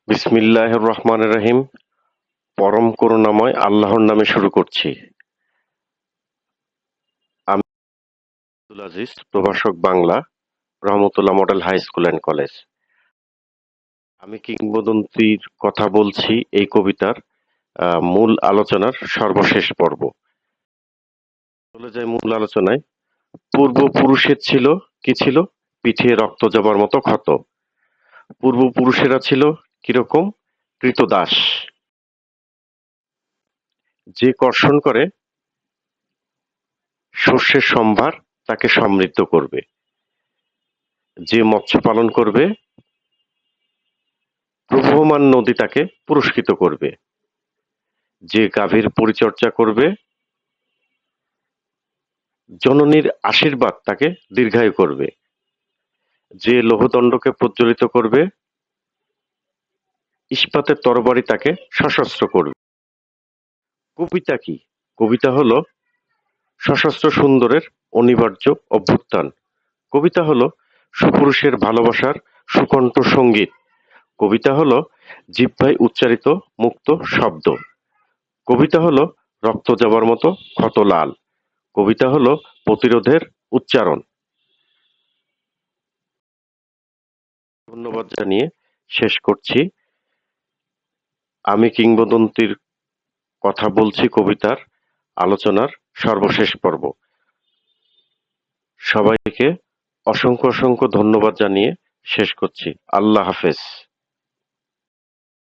বিসমিল্লাহির রহমানির রহিম। পরম করুণাময় আল্লাহর নামে শুরু করছি। আমি আব্দুল আজিজ, প্রভাষক Bangla, Rahmatullah model high school and college. আমি কিংবদন্তির কথা বলছি এই কবিতার মূল আলোচনার সর্বশেষ পর্ব। চলে যাই মূল আলোচনায়। পূর্বপুরুষের ছিল কি ছিল? পিঠে রক্ত জবার মতো ক্ষত। পূর্বপুরুষেরা ছিল কিরকম? কৃতদাস। যে কর্ষণ করে শস্যের সম্ভার তাকে সমৃদ্ধ করবে। যে মৎস্য পালন করবে প্রবহমান নদী তাকে পুরস্কৃত করবে। যে গাভীর পরিচর্যা করবে জননীর আশীর্বাদ তাকে দীর্ঘায়ু করবে। যে লৌহদণ্ডকে প্রজ্বলিত করবে ইস্পাতের তরবারি তাকে সশস্ত্র করবে। কবিতা কি? কবিতা হলো সশস্ত্র সুন্দরের অনিবার্য অভ্যুত্থান। কবিতা হলো সুপুরুষের ভালোবাসার সুকণ্ঠ সঙ্গীত। কবিতা হলো জিহ্বায় উচ্চারিত মুক্ত শব্দ। কবিতা হলো রক্ত যাবার মতো ক্ষত লাল। কবিতা হলো প্রতিরোধের উচ্চারণ। ধন্যবাদ জানিয়ে শেষ করছি। আমি কিংবদন্তির কথা বলছি কবিতার আলোচনার সর্বশেষ পর্ব। সবাইকে অসংখ্য অসংখ্য ধন্যবাদ জানিয়ে শেষ করছি। আল্লাহ হাফেজ।